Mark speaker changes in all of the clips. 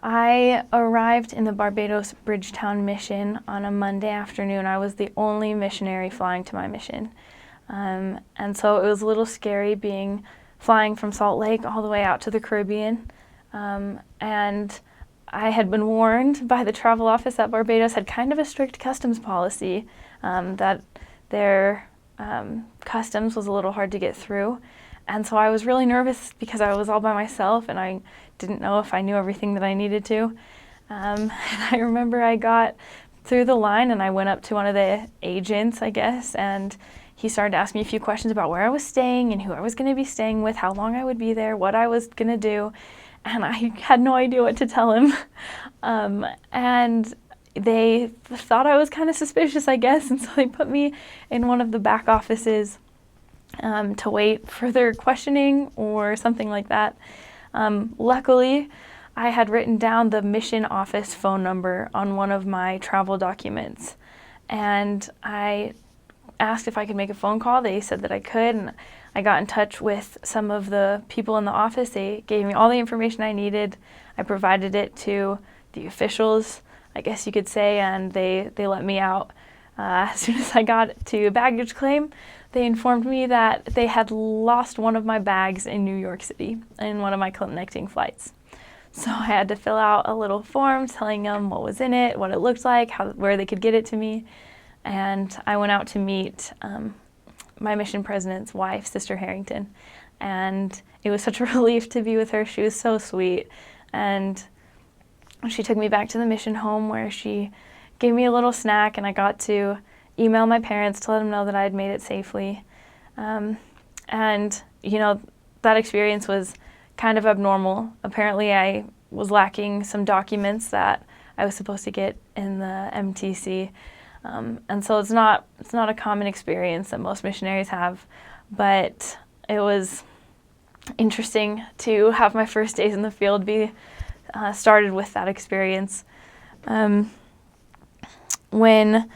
Speaker 1: I arrived in the Barbados Bridgetown mission on a Monday afternoon. I was the only missionary flying to my mission. And so it was a little scary flying from Salt Lake all the way out to the Caribbean. And I had been warned by the travel office at Barbados had kind of a strict customs policy, that their customs was a little hard to get through. And so I was really nervous because I was all by myself and I didn't know if I knew everything that I needed to. And I remember I got through the line and I went up to one of the agents, I guess, and he started asking me a few questions about where I was staying and who I was going to be staying with, how long I would be there, what I was going to do. And I had no idea what to tell him. And they thought I was kind of suspicious, I guess, and so they put me in one of the back offices to wait for their questioning or something like that. Luckily, I had written down the mission office phone number on one of my travel documents, and I asked if I could make a phone call. They said that I could, and I got in touch with some of the people in the office. They gave me all the information I needed. I provided it to the officials, I guess you could say, and they let me out. As soon as I got to baggage claim, they informed me that they had lost one of my bags in New York City in one of my connecting flights. So I had to fill out a little form telling them what was in it, what it looked like, where they could get it to me. And I went out to meet my mission president's wife, Sister Harrington. And it was such a relief to be with her. She was so sweet. And she took me back to the mission home where she gave me a little snack, and I got to email my parents to let them know that I had made it safely. And, you know, that experience was kind of abnormal. Apparently I was lacking some documents that I was supposed to get in the MTC. And so it's not a common experience that most missionaries have, but it was interesting to have my first days in the field be started with that experience. When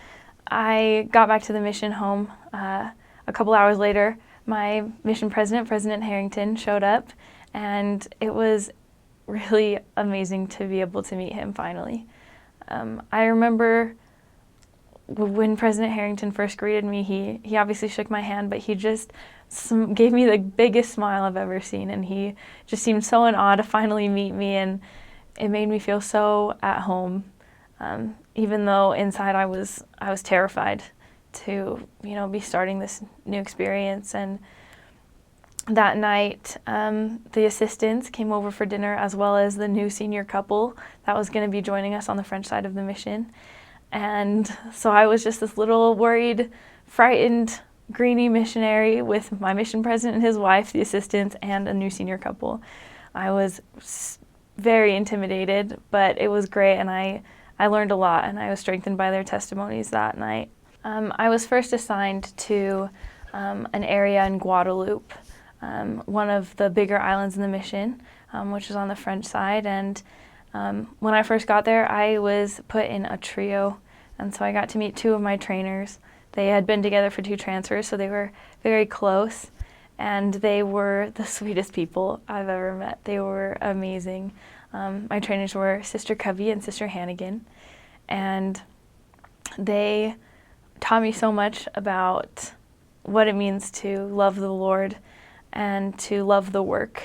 Speaker 1: I got back to the mission home, a couple hours later, my mission president, President Harrington, showed up, and it was really amazing to be able to meet him finally. I remember when President Harrington first greeted me, he obviously shook my hand, but he just gave me the biggest smile I've ever seen, and he just seemed so in awe to finally meet me, and it made me feel so at home. Even though inside I was terrified to, be starting this new experience. And that night, the assistants came over for dinner, as well as the new senior couple that was going to be joining us on the French side of the mission. And so I was just this little worried, frightened, greeny missionary with my mission president and his wife, the assistants, and a new senior couple. I was very intimidated, but it was great, and I learned a lot, and I was strengthened by their testimonies that night. I was first assigned to an area in Guadeloupe, one of the bigger islands in the mission, which is on the French side. And when I first got there, I was put in a trio, and so I got to meet two of my trainers. They had been together for 2 transfers, so they were very close, and they were the sweetest people I've ever met. They were amazing. My trainers were Sister Covey and Sister Hannigan, and they taught me so much about what it means to love the Lord and to love the work,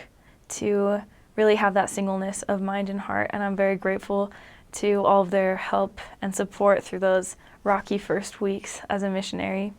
Speaker 1: to really have that singleness of mind and heart, and I'm very grateful to all of their help and support through those rocky first weeks as a missionary.